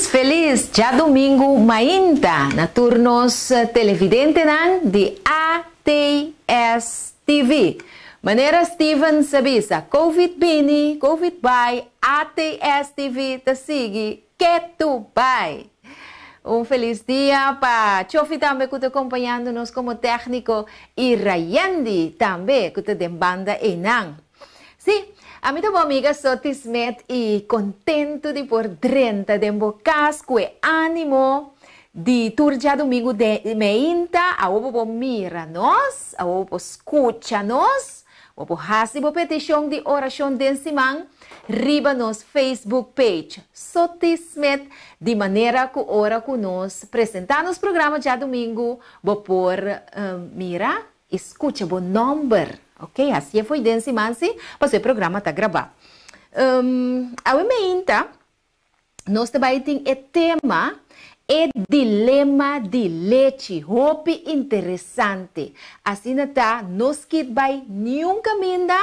Feliz já domingo mainta na turnos televidente de ATS TV. Maneira Steven Sabisa, COVID-19, COVID-by, ATS TV te sigue, que tu pai. Feliz dia para Chofi também que está acompanhando-nos como técnico e Rayandi também que está de banda Enang. Sim, a minha boa amiga satisfeita e contento de por dentro de embocas com ânimo de turja domingo de meinta, a obo mira nós, a obo escuta nós, a obo hasibo petição de oração de simang, riba nos Facebook page, satisfeita de maneira que ora com nós, apresentar nos programas já domingo, vou por mira, escuta o número. Ok, assim foi desse mansi, mas o programa está gravado. A meinta, nós também temos o tema, dilema de leite, hope interessante. Assim está, nós que vai nunca minda,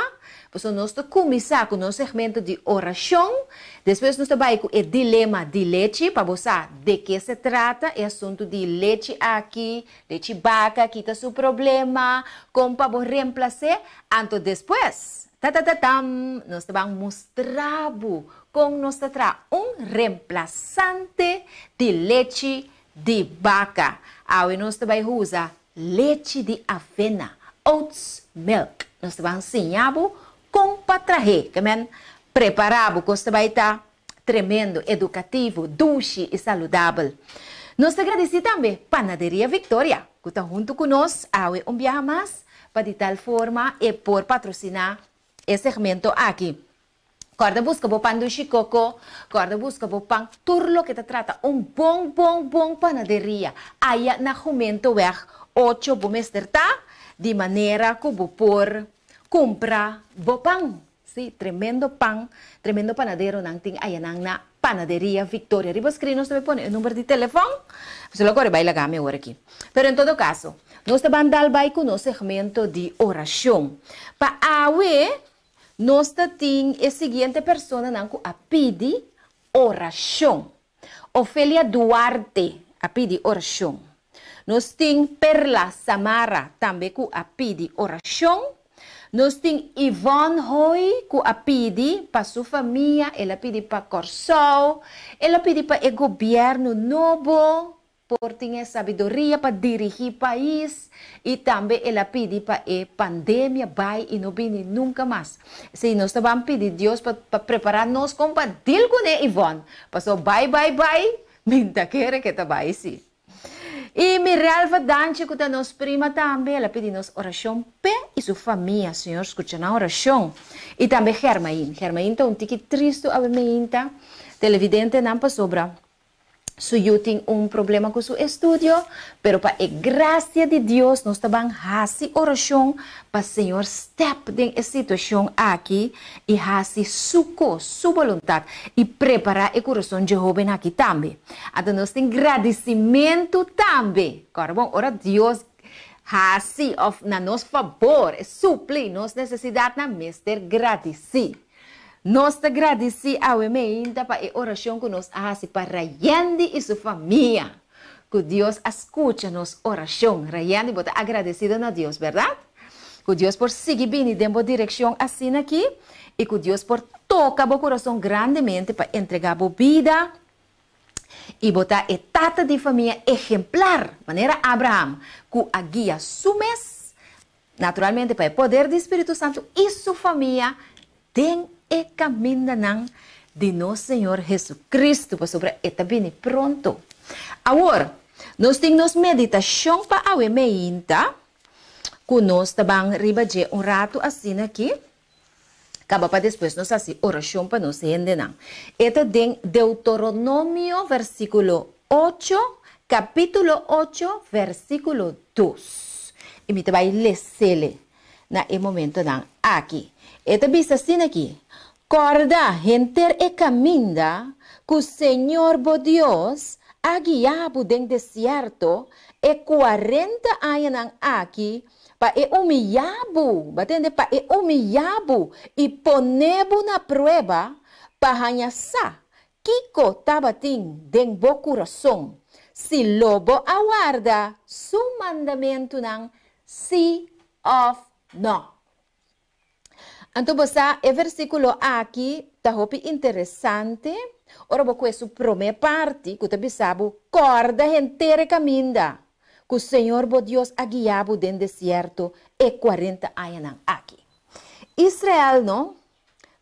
pois nós começar com o nosso segmento de oração, depois nós também com o dilema de leite, para você de que se trata, é assunto de leite aqui, leite vaca, aqui está seu problema, como para reemplaçar, então depois, nós vamos mostrar como nós terá reemplaçante de leite de vaca. Aí nós também usa leite de avena, oats milk. Nós vamos ensinar como para trazer, preparado, que vai estar tremendo, educativo, doce e saudável. Nós agradecemos também Panaderia Victoria, que está junto conosco, aí viaja mais, para de tal forma e por patrocinar esse segmento aqui. Corda busca o pão do chicoco, corda busca o pão, tudo lo que te trata bom panaderia. Aí na momento ver 8 bomester tá, de maneira que vou por comprar o pão. Sim, tremendo pão, tremendo panadeiro não tem aí na Panaderia Victoria. Riba escreve, nós também põe o número de telefone, você agora vai lagar meu hora aqui. Pero em todo caso, nós também dá com o segmento de oração. Para nós temos a seguinte pessoa que a pedir oração. Ofélia Duarte a pedir oração. Nós temos Perla Samara também que a pedir oração. Nós temos Ivone Hoy que a pedir para sua família, ela pede para Corsol, ela pede para o governo novo, por ter sabedoria para dirigir o país e também ela pede para a pandemia vai e não vem nunca mais. Se nós estamos pedindo Deus para preparar-nos como para deal com Ivone, passou bye, minta quer que está vai sim. E Miralva Danche, que está nossa prima também, ela pede nos oração pé e sua família, Senhor, escuta na oração. E também Germain está um tique triste a meinta, televidente não passou sobra. Eu tenho problema com seu estudo, pero para a graça de Deus, nós também fazemos oração para o Senhor step em situação aqui e fazer sua vontade e preparar o coração de jovem aqui também. Então, nós temos agradecimento também. Agora, bom, ora Deus faz na nosso favor, supre nossa necessidade na mestre agradecer. Nós te agradecemos ao meinta para a oração que nós fazemos para Rayandi e sua família. Que Deus escuta nossa oração. Rayandi está agradecido a Deus, verdade? Que Deus por seguir bem em boa direção assim aqui. E que Deus por tocar o coração grandemente para entregar a vida. E botar a tata de família exemplar. Maneira Abraham. Que a guia sumes. Naturalmente para o poder do Espírito Santo e sua família tem e caminho de nosso Senhor Jesus Cristo para sobre esta bem pronto. Agora, nós temos meditação para a meinta, que nós também ribaje rato assim aqui, acaba para depois nós assim oração para nós entender. Esta de Deuteronômio versículo 8, capítulo 8, versículo 2. E me vai ler na momento aqui. Esta vista assim aqui. Corda, enter e caminda, que o Senhor, bo Deus, ha guiado den deserto, e 40 anos aqui, para humilhar-bo, batendo para humilhar-bo, e poner-bo na prova, para hanhar Kiko tabating deng bo coração, si lobo aguarda su mandamento ng sí of no. Anto basta e versículo aqui tá hopi interessante. Ora bo questo prome parte, que tabi sabo corda gentere caminda. Que o Senhor bo Deus a guiabo den deserto e 40 anos aqui. Israel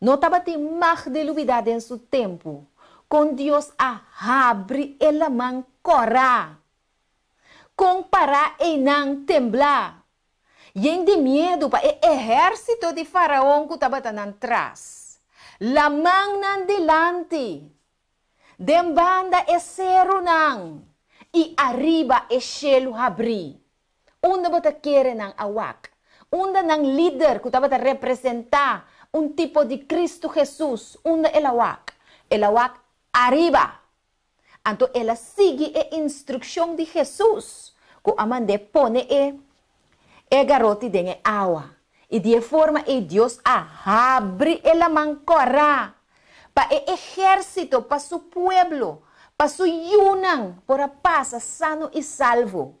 não tava tem mais de lubidade em seu tempo. Com Deus a abre ela man corá. Com para e não temblar. E de medo para o exército de faraó que estava atrás. La man nan delante. Dem banda e cero nang. E arriba e cielo abri. Onda bota querer nang awak. Onda nang líder que estava a representar tipo de Cristo Jesus. Onda el awak. El awak arriba. Então ela sigue a instrução de Jesus. Que a mande pone garoto dentro água. E de forma e Deus abre ela mancora. Para o exército, para seu pueblo, para su yunang, para pasa sano e salvo.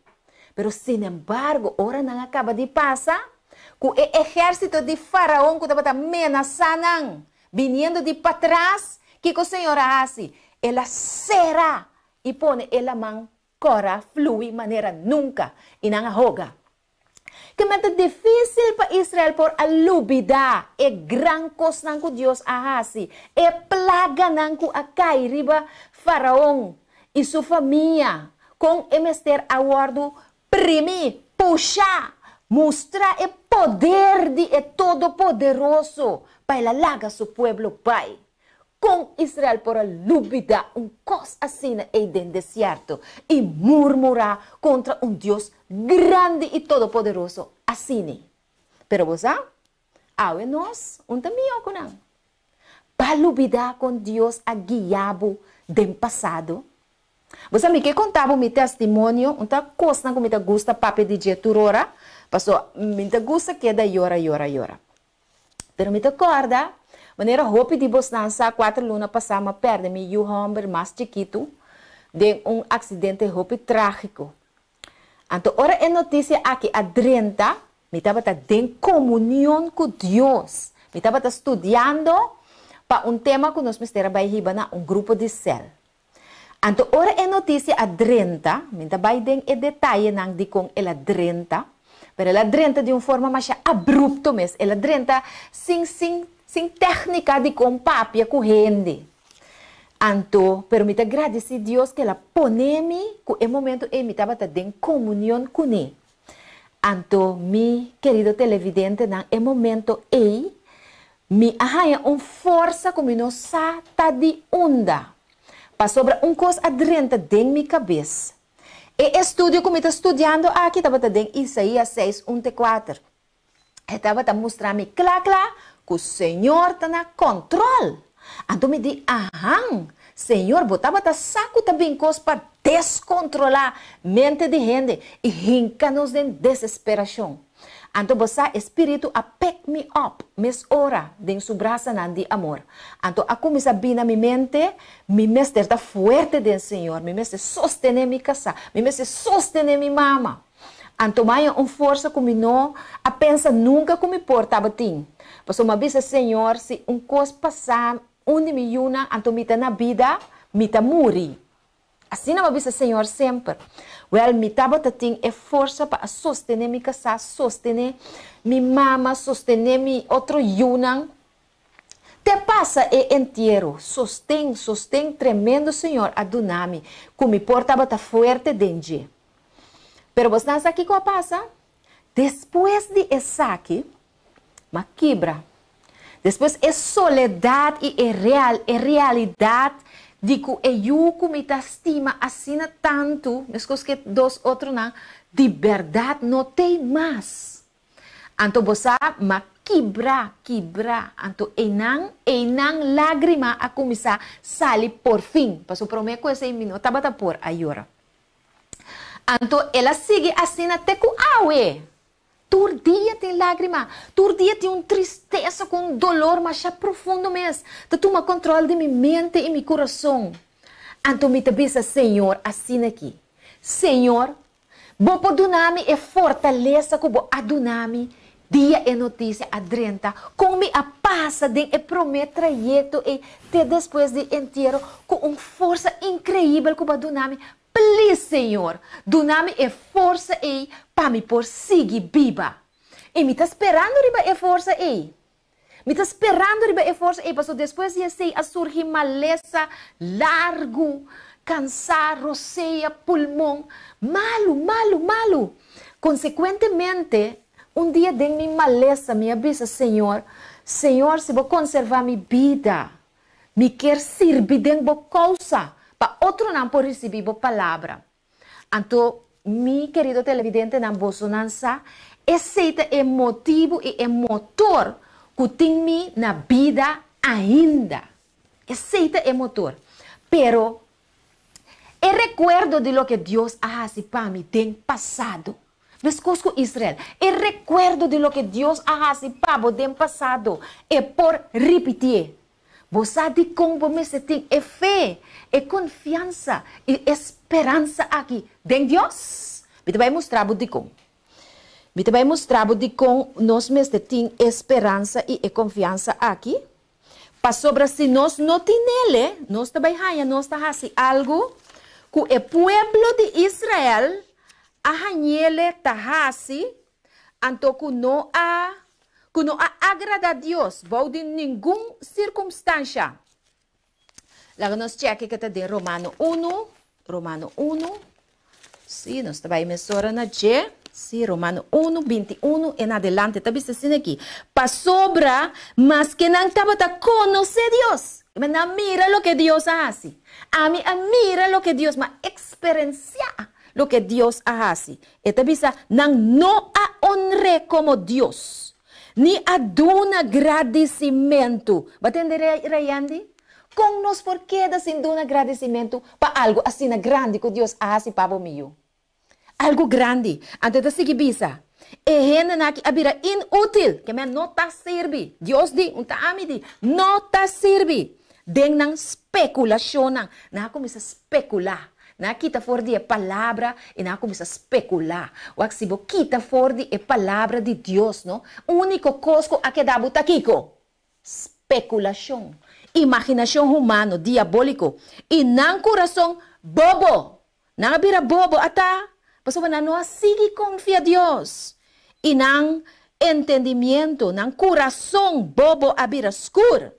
Pero sin embargo, ora não acaba de passar. Que o exército de faraó que estava amenazando, vindo de para trás, que o Senhor hace? Ela será e põe ela mancora, flui maneira nunca e não ahoga. Que é difícil para Israel por alubida e gran coisa que Deus hace, e plaga que acai riba faraó e sua família, com emester aguardo primi, puxa, mostrar o poder de todo-poderoso para laga seu pueblo pai. Com Israel por alubida coisa assim e den deserto e murmurar contra Deus grande e todo-poderoso assim. Pero você, awe nós, também com não. Palubida com Deus a guiabo dem passado. Você me que contava meu testemunho, coisa que me gusta papi de jeturora, passou me gusta que da yora. Pero me acorda, maneira hopi de Bosnança 4 lunas passama perde meu homem mais chiquito de acidente hopi trágico. Então, ora é notícia aqui a 30, me estava em comunhão com Deus. Me estava estudando para tema que nós estamos na grupo de cel. Então, ora é notícia a 30, me estava em detalhe de com ela 30, pero ela 30 de forma mais abrupta mesmo. Ela 30 sem técnica de com papia corrente. Anto, pero me agradeci a Deus que ela pone-me que o momento me estava em comunhão com ele. Anto, mi querido televidente, na momento me arranha força como não está de onda. Para sobre coisa adrenta dentro minha cabeça. E estudo como estou estudando aqui, estava em Isaías 6:1-4. Estava a mostrar-me claro que o Senhor está na controle. Então me diz, Senhor, botava saco também coisas para descontrolar a mente de gente e rinca-nos em desesperação. Então você, Espírito, a pick me up, mes ora, den su braça de amor. Então, a começar bem na minha mente, me mestre está forte do Senhor, me mestre sostener minha casa, me mestre sostener minha mama. Então, mais força como não, a pensa nunca como portava tim. Mas uma vez, Senhor, se coisa passar, onde me una, então me na vida, me morri. Assim não avisa Senhor sempre. Well, me tava tem força para sostener minha casa, sostener minha mama, sostener mi outro yunang. Te passa inteiro, sostém tremendo Senhor, adunami, como me portava tá forte dentro. Pero você não sabe o que passa? Depois de saque, ma quebra. Depois é soledade e realidade de que eu me estima assim tanto, mas que dois outros não, de verdade não tem mais. Então você ma quebra. Então enang lágrima a começar sair por fim. Passou por uma coisa e me não estava por a llorar. Então ela sigue assim até com awe. todo dia tem lágrima, todo dia tem tristeza com dolor, mas já profundo mesmo. Tu toma controle de minha mente e meu coração. Então me avisa, Senhor, assim aqui. Senhor, vou perdonar-me e fortaleza que vou adonar-me dia e notícia adrenta, com me a passa de e prometo trajeto e te depois de inteiro com uma força incrível que vou adonar-me. Please, Senhor, dá-me a força aí para me por seguir viva. E me está esperando riba a força aí. Me está esperando riba a força aí, porque depois de sei a surgir maleza, largo, cansar, roceia, pulmão, malo. Consequentemente, um dia de minha maleza me avisa, Senhor, se vou conservar minha vida, me quer servir de uma causa, para outro não pode receber a palavra. Então, meu querido televidente, na Bolsonaro, esse é o motivo e o motor que tem na vida ainda. Esse é o motor. Pero, eu recuerdo de lo que Deus ha hecho para mim no passado. Vescosco Israel, eu recuerdo de lo que Deus ha hecho para mim no passado. E por repetir. Você de como você tem fé, confiança e esperança aqui. Em Deus, eu vai mostrar de como. Eu vai mostrar de como nós mesmos temos esperança e confiança aqui. Para sobre se nós não temos ele, nós também nós fazendo algo que o povo de Israel está fazendo, então que não agrada a Deus, vou de nenhuma circunstância. Lá nós cheque que está de Romano 1. Sim, nós também mesora na G. Sim, Romano 1, 21 em adelante. Está visto assim aqui. Para sobra, mas que não estava a conhecer Deus. Mas não mira o que Deus faz. A mim, mira o que Deus, mas experienciar o que Deus faz. Está visto, não a honre como Deus. Ni aduna agradecimento. Batende Rayandi? Com nós por que da sin duna agradecimento para algo assim grande que Deus hace para mim? Algo grande. Antes de seguir bisa. E gente na que abira inútil, que me não tá serve. Deus di, ami não tá serve. Den nang especulação na começa a especular. Na kita for di a palavra e na começa a especular. O se bo kita for di a palavra de Deus, no? Único coisa a que dá butaquico. Especulação. Imaginação humano, diabólico. E não coração bobo. Não abira bobo ata. Paso não sigue confia Deus. E não entendimento, não coração bobo abira escuro.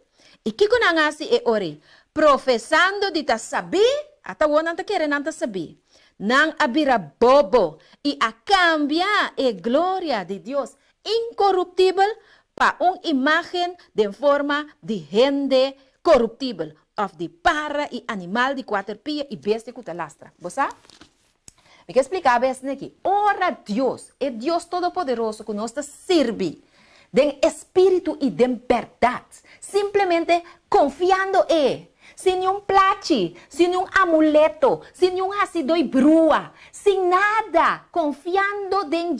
E que ko nang asi e ori? Professando de ta saber. Ata wana ta querer nanta saber. Nang abira bobo e a cambiar a glória de Deus incorruptível para uma imagem de forma de gente corruptível. Of de para e animal de quatro pies e bestia que te lastra. Você? Me quer explicar bem aqui. Ora Deus, é Deus Todo-Poderoso que nos serve de espírito e de verdade. Simplesmente confiando em. Sem nenhum plate, sem nenhum amuleto, sem nenhum acidoi brua, sem nada, confiando em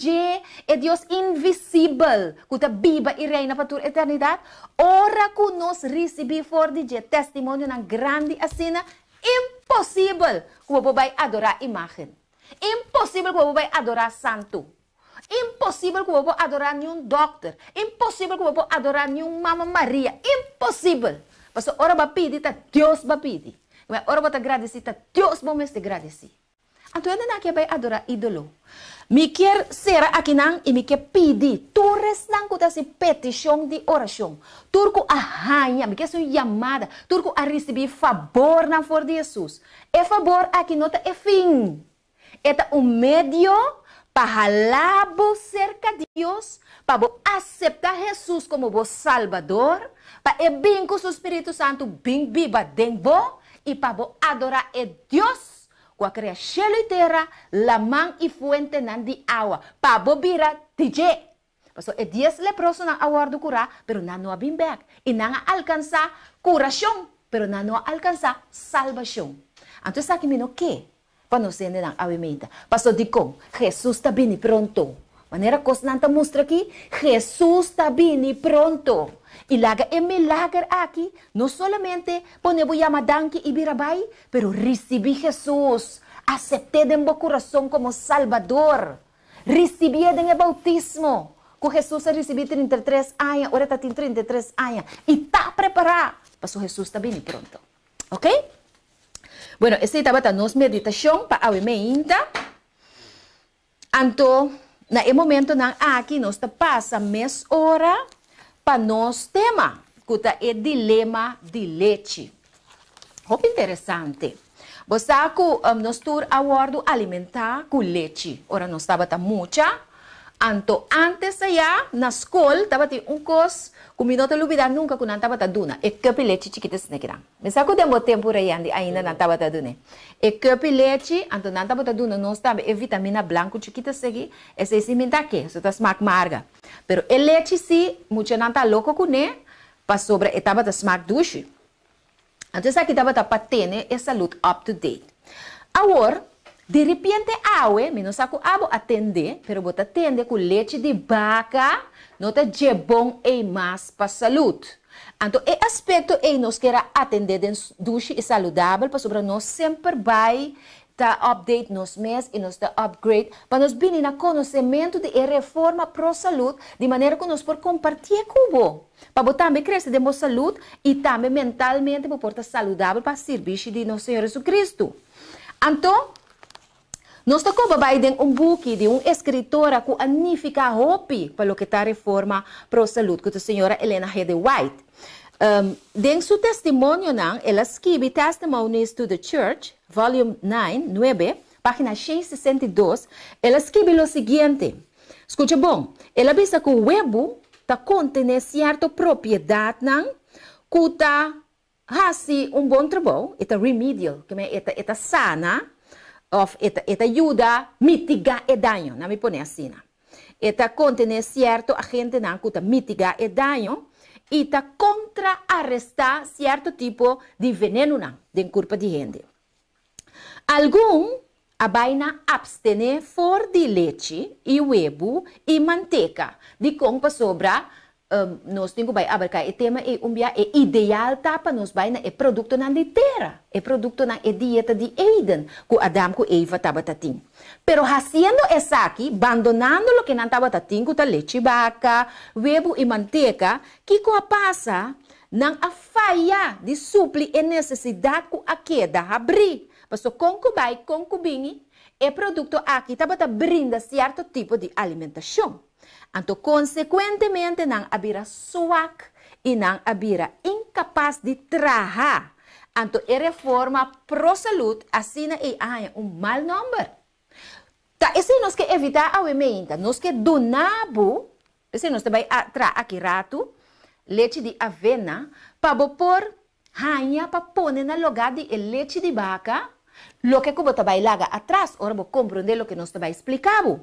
Deus invisível, que está viva e reina para toda a eternidade. Ora que nós recebemos for de testemunho na grande assina, impossível que você vai adorar imagem. Impossível que você vai adorar santo. Impossível que você vai adorar nenhum doctor. Impossível que você vai adorar nenhum Mama Maria. Impossível. Mas ora vai pedir, tá Deus vai pedir. Mas ora vai agradecer, tá Deus vai me agradecer. Então, eu não quero adorar ídolo. Me quer ser aqui não e me quer pedir. Tu restan com essa petição de oração. Tu com a rainha, me quer ser chamada. Tu com a receber favor na for de Jesus. É favor aqui não é fim. É meio para falar cerca de Deus, para aceitar Jesus como o Salvador, para bem com o Espírito Santo bem viva dentro e para adorar a Deus, que a criação e terra, la mão e fuente de água, para virar DJ. Porque é 10 leprosos na aguardo curar, pero não há bem back e não alcançar curação, pero não alcançar salvação. Então, sabe que me não quer? Para não ser na avimenta. Pastor Dicom, Jesus está bem pronto. Maneira que nanta mostra aqui, Jesus está vindo pronto. E laga é milagre aqui, não somente ponemos yamadanki e birabai, pero recebi Jesus, aceptei em meu coração como Salvador, recebi em bautismo, com Jesus recebi 33 anos, agora está 33 anos, e está preparado, para Jesus está vindo pronto, ok? Bueno, essa é a nossa meditação para a ainda. Então, no momento aqui, nós passa mês hora para nosso tema, que é dilema de leite. Muito interessante. Você sabe que nós estamos alimentar com leite. Ora, nós estamos muita. Então, antes já, na escola, estava coisa que não te olvidar nunca que não estava duna. É cup leite chiquita se negra. Mas sabe que tem tempo ainda não estava duna. É cup leite, então não estava duna, não estava é vitamina branca chiquita segui, essa é cimenta que, isso está smack marga. Pero o leite sim, muita não está louco com ele, para sobre estava da smack duche. Então isso aqui estava para ter a saúde up to date. Agora, de repente, menos saco abo atender, pero bota atender com leite de vaca, não tá de bom e mais para saúde. Então, é aspecto que nós queremos atender de duche e saudável, para sobre nós sempre vai tá update nos mês e nos tá upgrade, para nós vir no conhecimento de reforma pro saúde, de maneira que nós podemos compartilhar com você. Para você também crescer de nossa saúde e também mentalmente para estar saudável para serviço de nosso Senhor Jesus Cristo. Então, nós estamos trabalhando book de uma escritora que anifica hope para o que está a reforma para a saúde, que é a senhora Helena G. White. Em seu testemunho, ela escreve Testimonies to the Church, volume 9, página 662, ela escreve o seguinte. Escuta bom, ela diz que o web está contendo certa propriedade que está fazendo bom trabalho, está remedial, que está sana, esta ajuda a mitigar o dano, não me põe assim. Esta contém certo agente que está mitigar o dano e está contra-arrestar certo tipo de veneno dentro do corpo de gente. Algum abaina abstener for de leite e huevo e manteca de compa sobra nós temos que abarcar o tema é ideal para nós vai na produto na de terra, é produto na dieta de Eden que Adam e Eva estava tatin. Pero haciendo essa aqui, abandonando o que não estava tatin, que leite vaca, huevo e manteca, que passa não a falha de suprir a necessidade que a queda abrir. Mas o concubine, é produto aqui estava brinda certo tipo de alimentação. Então, consequentemente, não havia suac e não havia incapaz de trabalhar. Então, a reforma pro-saúde, assim é mau número. Tá, isso nós que evitar a emenda, nós que donamos, isso nós também aqui rato, leite de avena, para pôr rainha, para pôr no lugar de leite de vaca, lo que você vai lá atrás, ora vou compreender o que nós também explicamos.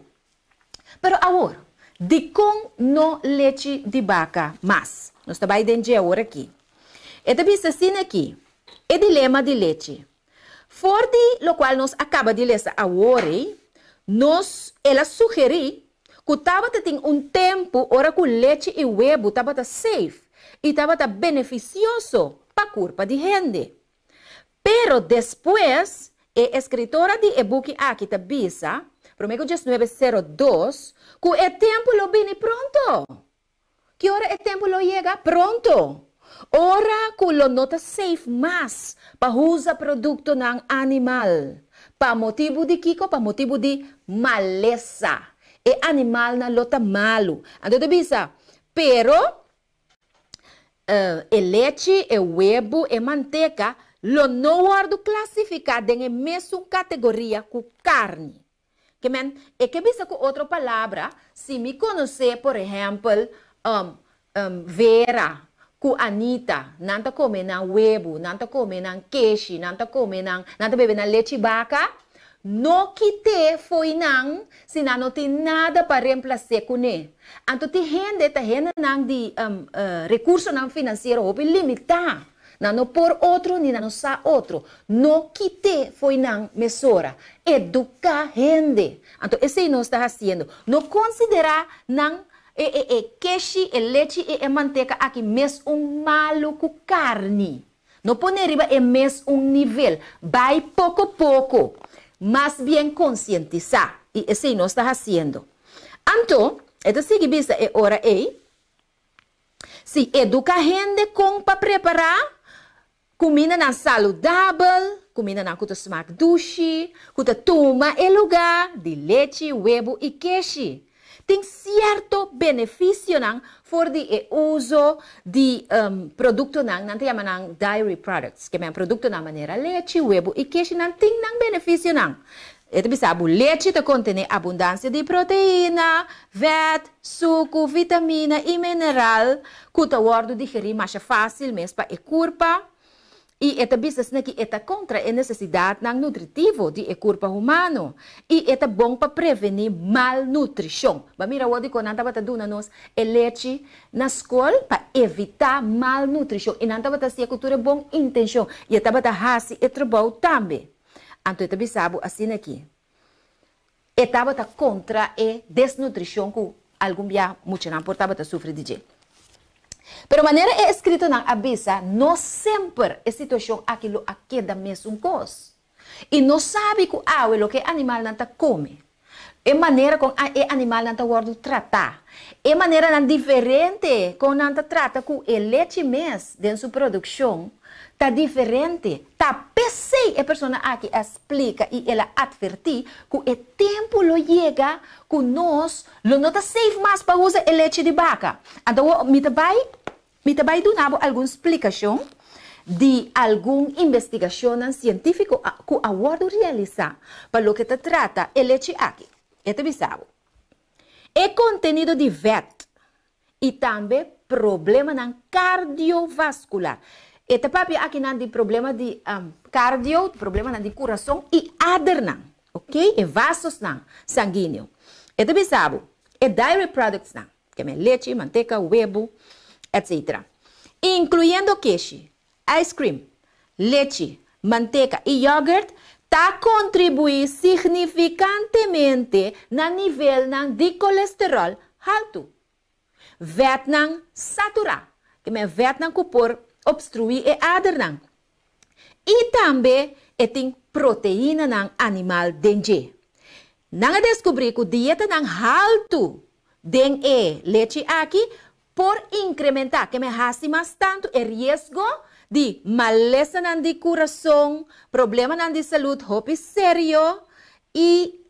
Pero agora, de com no leite de vaca, mas nós estamos dentro agora aqui. Esta vista assim aqui, é dilema de leite. For de lo qual nós acaba de ler agora, ela sugeri que estava tendo tempo, ora que o leite e o huevo estava safe e estava beneficioso para a corpo de gente. Pero depois, a escritora de e-book aqui está bisa, Promego 1902, que o tempo lo viene pronto. Que hora o tempo lo llega pronto. Ora que lo nota safe mais para usar produto ng animal. Para motivo de kiko, para motivo de maleza. E animal na lota malo. Então, bisa, pero leite, huevo e manteca lo não guardo classificado em mesma categoria que carne. Que bisa com outra palavra, se me conhecer, por exemplo, Vera, com Anita, não está comendo huevo, não está comendo queijo, não está comendo, não está bebendo leite vaca, não quite foi não, se não tem nada para reemplaçar com ele. Então, tem gente não de recurso não financeiro, limitado. Não por outro, nem não sa outro. No quite foi não mesura. Educar gente. Então, esse nós está fazendo. Não considerar não queixe, leite e manteca aqui mesmo maluco carne. Não pôr riba é mesmo nível. Vai pouco a pouco. Mas bem conscientizar. E esse nós está fazendo. Então, esta seguinte é hora aí. Se educa a gente para preparar comida saudável, comida que smaak dushi, que toma em lugar de leite, huevo e queijo. Tem certo benefício for de uso de produto não te chamam dairy products, que é produto na maneira leite, huevo e queijo não tem benefício não. O leite contém abundância de proteína, fat, suco, vitamina e mineral que o digerir mais fácil mesmo para a corpo. E esta business aqui é contra a necessidade nutritiva de a corpo humano. E é bom para prevenir malnutrição. Mas mira, o que nós estamos nós é leite na escola para evitar malnutrição. E nós estamos a cultura bom intenção. E estamos a fazer o trabalho também. Então, eu sabe assim aqui. Estava contra a desnutrição que algum dia muito não portava a sofrer de jeito. Pero maneira é escrito na abisa, não sempre a situação aquilo aqui da mesma coisa. E não sabe que o que animal não come. É maneira com o animal não está tratar. É maneira não diferente com não trata com o leite mesmo dentro sua produção. Está diferente. Está pensei a pessoa aqui explica e ela advertir que o tempo lo chega que nós não está safe mais para usar o leite de vaca. Então, me vai dar alguma explicação de alguma investigação científica que a word realizar para o que te trata o leite aqui. É bisabo. É contenido de vet e também problema cardiovascular. Este papi aqui não tem problema de cardio, problema de coração e adern, ok? E vasos sanguíneos. Este bisabo é dairy products que é leite, manteca, huevo, etc. Incluyendo queijo, ice cream, leite, manteca e yogurt, está contribuir significantemente no nível de colesterol alto. Vietnam saturado, que é Vietnam que por obstruir e adern. E também tem proteína no animal dengue. Nang descobrir que dieta alto dengue leite aqui por incrementar que me hace mais tanto o risco de maleza de coração, problema de saúde, hope sério e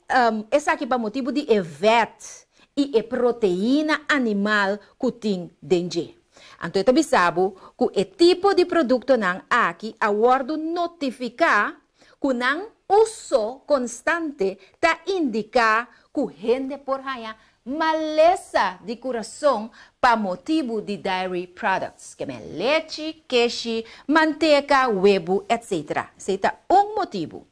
esse aqui para motivo de vet e proteína animal que tem dengue. Então, eu sabe que o tipo de produto aqui a word notificar que o uso constante está indicar que gente por aí maleza de coração para motivo de dairy products, que é leite, queijo, manteca, huevo, etc. Esse é motivo.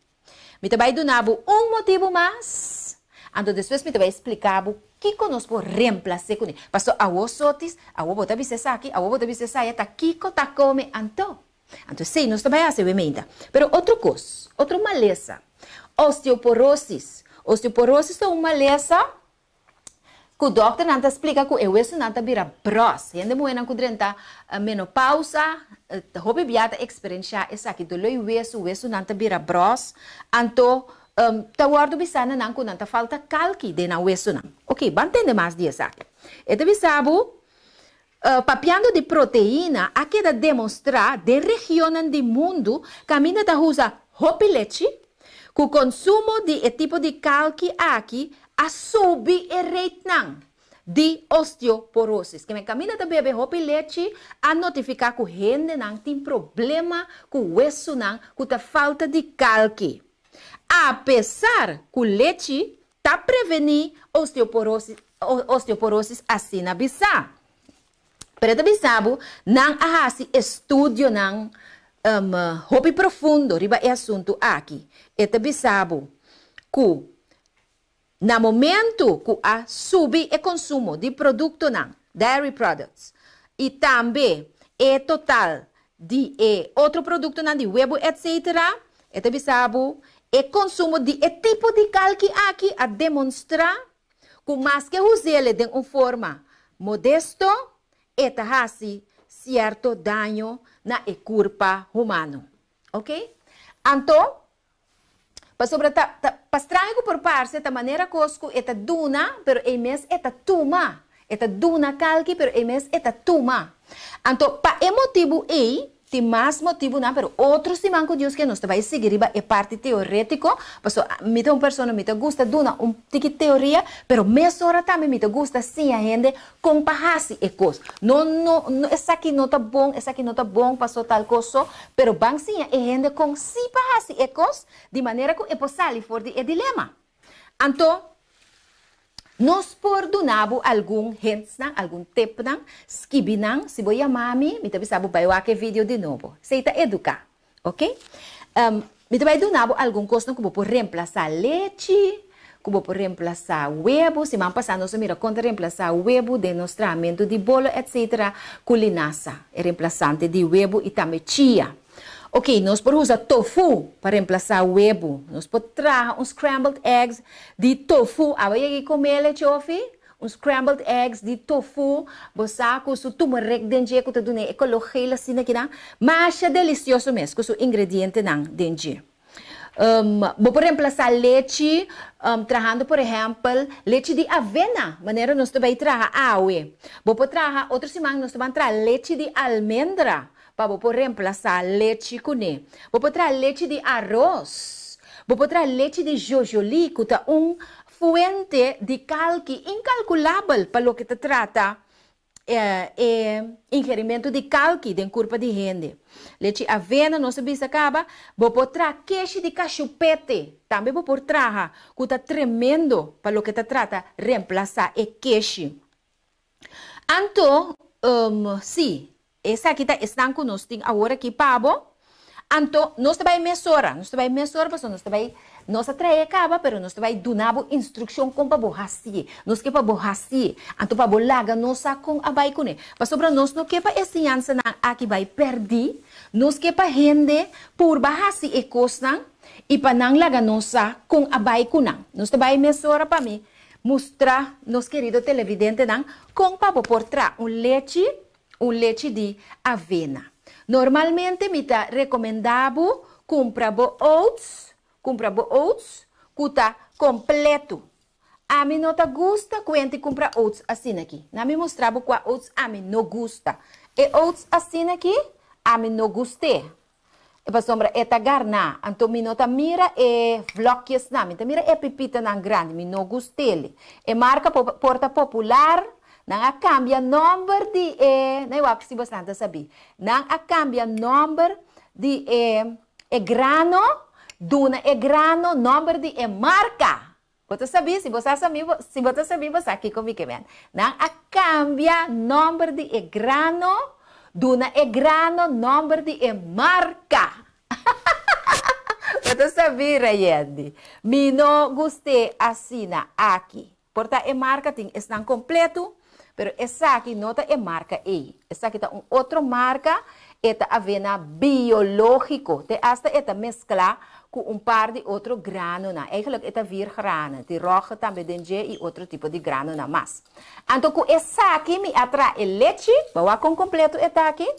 Me vai dar motivo mais. Então, depois me vai explicar o que nós podemos reemplaçar com ele. Pastor, a sotis, a bota bisesa aqui, a bota bisesa está aqui, está come, então. Então, sim, nós também fazemos emenda. Pero outra coisa, outra maleza. Osteoporose. Osteoporose é uma maleza que o doutor não explica que o osso não vira bros. Gente mulher que durante a menopausa, houve biata experiência essa aqui do o osso não vira bros. Então, tá guardo bisana não que não falta calque de na osso não. Ok, vamos entender mais disso aqui. Este bisabo, papiando de proteína, aqui da demonstrar de região do mundo, caminha da usa hope leite, que o consumo de tipo de calque aqui a subir o rate de osteoporose. Que me camina da bebê hope leite a notificar que gente não tem problema com o osso não, com a falta de calque. Apesar que o leite está prevenir osteoporose assim na bisa. Pero também sabe, não há estudo não hope profundo riba é assunto aqui. E também sabe que no momento que a subir o consumo de produto não, dairy products, e também é total de outro produto na de huevo, etc. Eta bisabo e consumo de tipo de calque aqui a demonstrar que mais que usele de uma forma modesto, eta hasi certo dano na corpo humano. Ok? Então, para estranho por parte da maneira cosco eta duna, pero é mes eta tuma. Eta duna calque, pero é mes eta tuma. Então, para motivo tem mais motivo não, pero outros simanco Deus que nós vai seguir é parte teórico, porque me uma pessoa me gusta duna tiki teoria, pero mesmo hora também me gusta sim a gente comparase e coisa. Não essa aqui não tá bom, essa aqui não tá bom, passou tal coisa, pero bang sim a gente com si parase e coisa, de maneira que é possível for de dilema. Então nós perdonamos algum hints, algum tip, skibinang, se você mami, me também sabe vai o vídeo de novo. Você está educar, ok? Me também donamos algum coisa que vou reemplaçar leite, que vou reemplaçar huevo, se man passar nós mira conta reemplaçar huevo de nosso tratamento de bolo, etc. Culinasa, é reemplaçante de huevo e também chia. Ok, nós podemos usar tofu para reemplaçar o huevo. Nós podemos trazer scrambled eggs de tofu. Aí comer chofi, scrambled eggs de tofu. Você com o turmeric dentro que tu dá ecologia assim aqui na, mas é delicioso mesmo com o ingrediente não dentro. Vou reemplaçar leite, trazendo por exemplo leite de avena, maneira nós também trazer água. Vou trazer outro semana nós também trazer leite de almendra. Para reemplaçar leite com ele. Vou trazer leite de arroz. Vou trazer leite de jojoli, que é fuente de calque incalculável para o que se trata ingerimento de calque de corpo de gente. Leite avena, não se bisa acaba. Vou trazer queijo de cachupete. Também vou trazer, que é tremendo para o que se trata reemplaçar o queijo. Então, sim. Essa aqui está com nós tem agora aqui pabo. Então nós vai mesurar, porque nós atrai acaba, pero nós vai dar instrução como para borraci, nós que para borraci, então para bolaga nós com a vai com ele. Para sobre nós não que para ensinança na aqui vai perder, nós que para rende por borraci e coisa e para não laga nós com a vai com não. Nós vai mesurar para mim, mostrar nos querido televidente não com para portar leite de avena. Normalmente, me está recomendado comprar oats, que está completo. A mim não gusta quando comprar oats assim aqui. Não me mostrava qual oats a mim não gusta. E oats assim aqui, a mim não gostei. E para sombra, é garna. Então, me não mira e vloques na, me mira e pepita na grande, me não gostei. E marca porta popular. Nang cambia number de não é se você não sabe. Nang cambia number de grano, duna grano, number de marca. Você sabe, se você sabe, você aqui comigo bem. Nang cambia number de grano, duna grano, number de marca. Você sabe, Rayandi. Me não gostei assim aqui. Porta marketing está completo. Pero essa aqui nota é marca E. Essa aqui tá outra marca, é avena biológico. Te hasta é mescla com par de outro grano na. Eigenlijk é vir grano, de roja também dentro e outro tipo de grano na mas. Então com essa aqui me atrai leite, bawa com completo é aqui.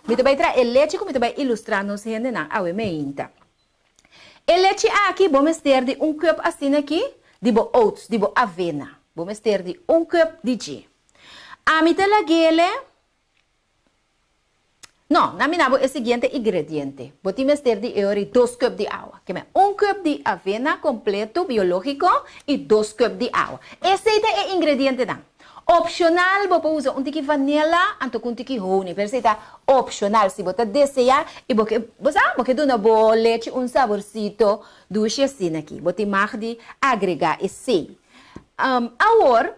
Me também trai leite, como também ilustrar nos gente na awe meinta. E leite aqui vamos ter de cup assim aqui, de oats, de avena. Vamos ter de cup de G. A mitad la gele. No, naminabo el siguiente ingrediente. Botimos de 2 cups de agua. Que me 1 cup de avena completo biológico y 2 cups de agua. Ese es el ingrediente dan. Opcional, vou usar tiki vanilla, anto com tiki honey. Pero está opcional, si você deseja e você dá uma boa leite, saborcito dulce assim aqui. Você mag de agregar esse. Agora,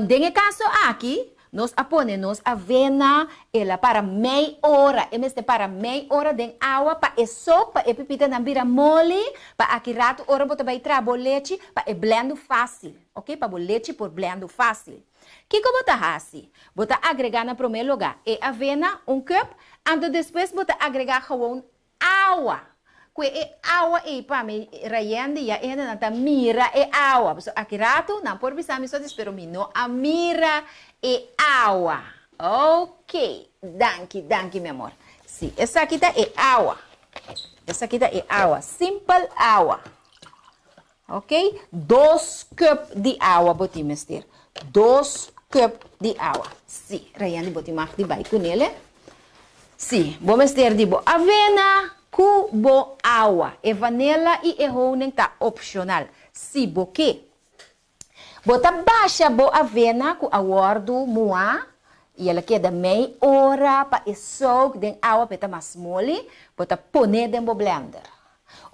nesse caso aqui, nós apone nos avena ela para meia hora, este para meia hora de água para e sopa e pipita na bira mole, para aqui rato hora bota vai trabo leite para e blendo fácil, ok? Para o leite por blendo fácil. Que como bota assim? Bota agregar na primeiro lugar e avena cup, ando depois bota agregar gewoon água. Que é água e para me raiando e ainda não tá mira é água. So aqui rato não por bisami só espero me não a mira é água. Ok, danke meu amor. Sim, essa aqui tá é água. Essa aqui tá é água, simple água. Ok, 2 cup de água botim mister. 2 cup de água. Sim, raiando botim mak de bai com ele. Sim, vou mister de bo avena. Cubo água, e vanilla e honing tá opcional. Se boque, bota baixa bo avena com aguardo moa e ela queda meia hora para soak den água para mais mole, bota pone dentro do blender.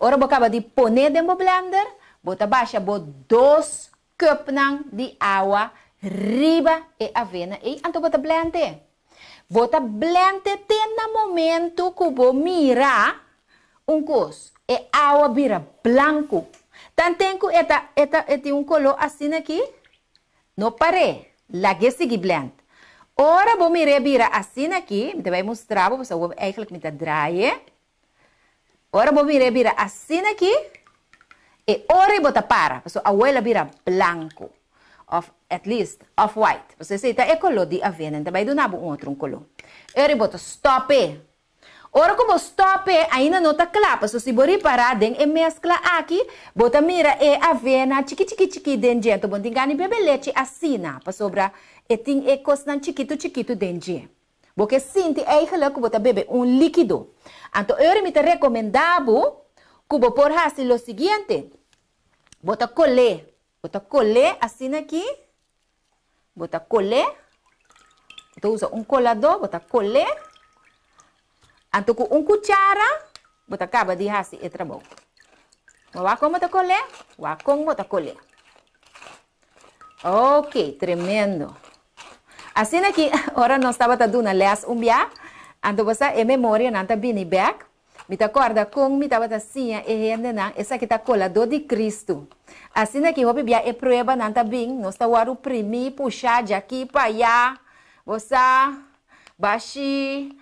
Ora acaba de pone dentro do blender, bota baixa bo 2 cup de água riba e avena e anto bota blender. Bota blender no momento que bo mira cos e água vira branco. Tantenco eta color assim aqui. Não pare. Lagi seguir blend. Ora vou me vira assim aqui. Me vai mostrar, você vai eigenlijk me draaien. Ora vou me vira assim aqui. E ora bota para. Porque a abuela vira branco. Of at least off white. Você sei tá é color de avena, também do nabo outro color. Ora bota stop. Ora como stop ainda não tá claro, so se bori parar den e mescla aqui, bota mira e avena chiqui dentro, bom tingani bebe leite assina, para sobra e ting e cosnan chiquito dentro. Porque sinti eigenlijk bota bebe líquido. Então eu me te recomendavo que bo por hacer lo siguiente. Bota colé assim aqui. Bota colé. Então usa colador, bota colé. Anto com cuchara, bota acaba de hasi e trabalho. Wakong bota colher, wakong bota colher. Ok, tremendo. Assim aqui, ora nós estava dando les umbia, anto você é memória nanta bini back. Me te acorda com me tava assim e rende na essa aqui tá colador de Cristo. Assim aqui hope bia e prueba nanta bing, nós tá waru primi puxar de aqui para allá. Você baixi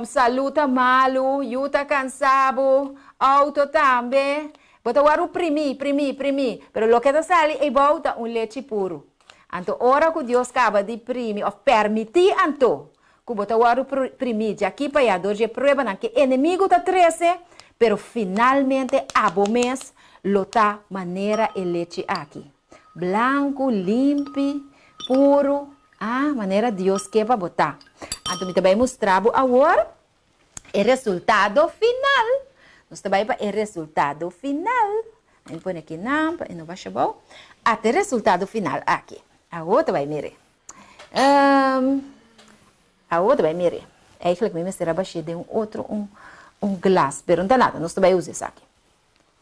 saluta malo, yuta cansado, auto também. Bota waru primi. Pero lo que te sale é bota leite puro. Então, ora que Deus acaba de primi, ou permitir anto, que bota waru primi, de aqui para allá, hoje prueba na que inimigo tá 13, pero finalmente abo mês, lota maneira e leite aqui. Blanco, limpo, puro, maneira Deus quer para botar. Então, me também mostrar agora o resultado final. Nós também para o resultado final. Eu põe aqui não, para não baixar bom. Até o resultado final aqui. Agora também mire. Agora também mire. É que me será baixar de outro glass, pero não dá nada. Nós também usamos isso aqui.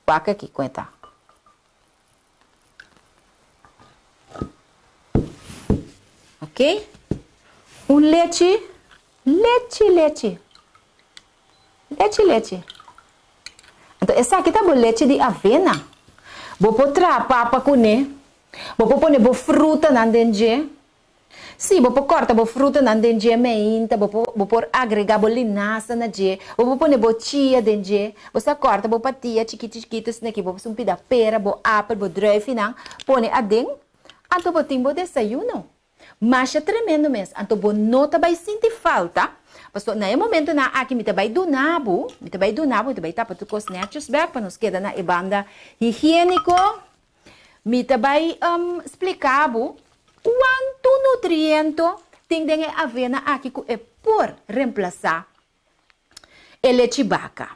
Paca aqui, conta. Ok? Leite. Então, essa aqui tá o leite de avena. Vou pôr papa com né. Vou pôr fruta na dentro. Sim, vou pôr corta fruta na dentro meinta. Vou pôr agregar linaça na dentro. Vou pôr chia dentro. Você corta patia chiquito assim aqui. Vou pôr pida pera, apple, druive não. Põe a dentro. Então, vou ter desayuno. Mas é tremendo mesmo. Então, você não vai sentir falta. Porque no momento na aqui, me vai do nabo, me vai tapar tu cos netchos back, para nos queda na banda higiênico. Me vai explicar quanto nutriente tem de avena aqui que é por reemplaçar a leite vaca.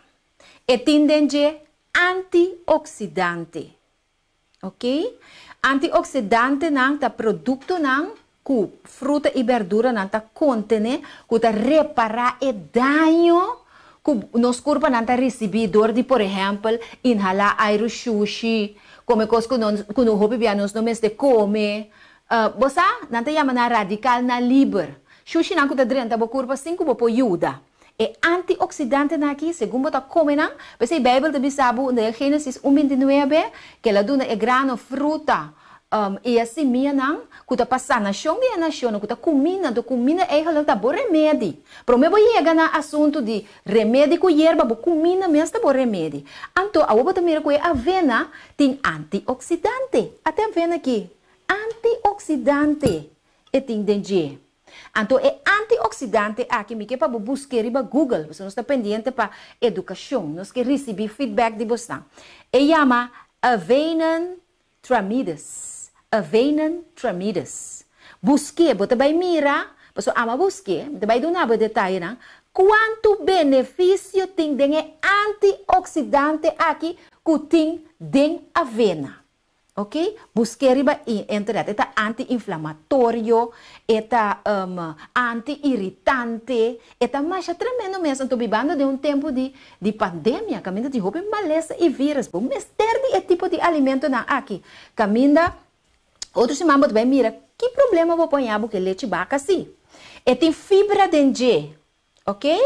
E tem de antioxidante. Ok? Antioxidante não tá produto não que fruta e verdura não tá contém, que tá reparar o dano que nos corpo não tá recebidor de, por exemplo, inhalar aero sushi, comer coisas que não houve bem nos nomes de comer, Bosa, nanta yama na radical na liber. Sushi nang kuta drenta bo kurpa 5 bo po yuda. E antioxidante na aqui, segundo tá comendo, você Bíblia também sabe, no Gênesis 1:29, que ela dona é grano, fruta, e assim minha não, kuta passar na chão minha na chão, kuta comina é ela tá bom remédio. Pro me vou chegar na assunto de remédio com erva, bo comina mesmo tá bom remédio. Então, a outra mira com a avena tem antioxidante. Até avena aqui, antioxidante e tem danger. Então, é antioxidante aqui, me que para buscar riba Google, você não está pendente para educação, nós que receber feedback de você. E chama Avenan Tramides. Avenan Tramides. Busque, você vai mirar, você ama busque, você vai dar um detalhe, não? Quanto benefício tem de antioxidante aqui que tem de avena. Ok? Busque riba internet. Eta anti-inflamatório, eta anti-irritante, eta mais tremendo mesmo. Estou vivendo de tempo de pandemia, caminho de roupa, maleza e vírus. Mas ter é tipo de alimento na aqui. Caminho, outro se mambo vai mira, que problema vou pôr porque leite vaca assim? E tem fibra dentro, ok?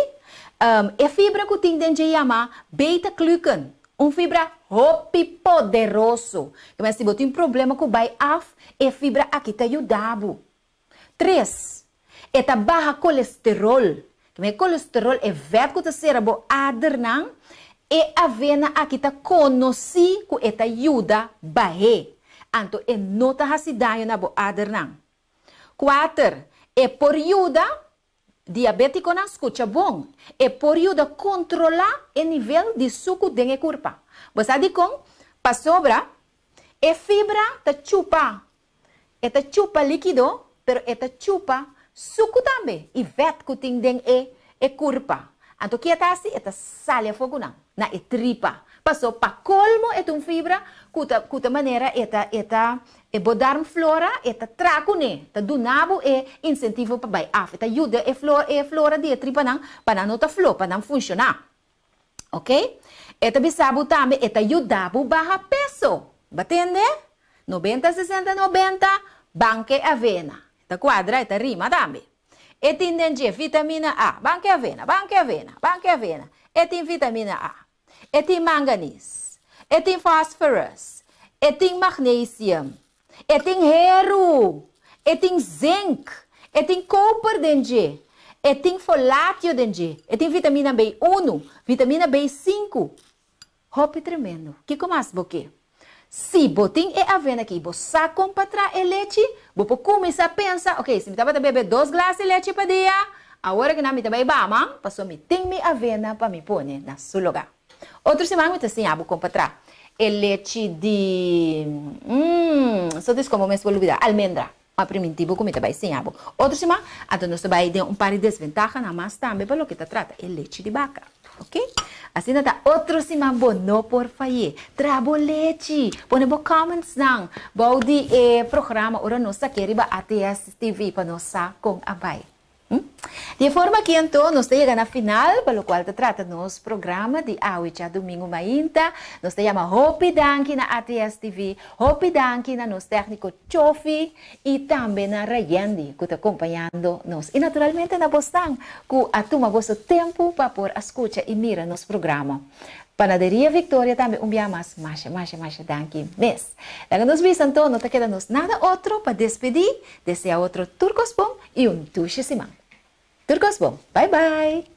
E fibra que tem dentro chama beta-glucan. Fibra hopi poderoso. Mas se você tem problema com o BAF, é fibra aqui te ajudava. 3. É a barra colesterol. O colesterol é verbo que você rabo adernang. E avena aqui te conheci que te ajuda bahe. Então, é nota hasidayo na bo adernang. 4. É por ajuda diabético não escuta bom. É por ajuda controlar o nível de suco de corpo. Você diz com, para sobra, é fibra te chupa. É te chupa líquido, pero é te chupa suco também. E vet que tem dentro é corpo. Então, que é assim? É te salha fogo não. Na é tripa. Passou para colmo é uma fibra, cuta maneira é bodar flora, é traco né, tá do nabo é incentivo para vai af, tá ajuda é flora de tripa não, para não tá flor, para não funcionar, ok? É também sabe também é ajuda para barra peso, batende? 90, 60, 90, banque avena, tá quadra, é rima também. É tem dentro vitamina A, banque avena, banque avena, banque avena, é tem vitamina A. E tem manganês, e tem fósforos, e tem magnésio, e tem ferro, e tem zinc, e tem copper dentro, e tem folato dentro, e tem vitamina B1, vitamina B5. Hope tremendo. Que mais boque? Se botem é avena aqui, você compra e leite, você começa a pensar, ok, se me tava beber 2 glass de leite para dia, agora que não me tava bama, passou me tem me avena para me pôr na seu lugar. Outro semana eu assim, abo comprar é leite de só diz como me olvidar, almendra. Uma primitivo como também sem abo. Outro semana, então nós vai ter par de desvantagem, mas também pelo que trata é leite de vaca, ok? Assim tá outro semana bono por fazer. Trabo leite, põe bo comments não. Body programa ora nossa querida ATS TV para nossa com a bai. De forma que então nós chegamos na final, pelo qual se trata nosso programa de hoje, domingo mainta. Nós chamamos Hopi Danki na ATS TV, Hopi Danki na nosso técnico Chofi e também na Rayendi, que está acompanhando nós. E naturalmente na Boston, que atuma vosso tempo para por escuta e mira nosso programa. Panaderia Victoria também dia mais danke mes. Daí nos vemos então, não te queda nada outro para despedir, desejar outro turcos bom e tuxe semana. Turcos bom, bye bye.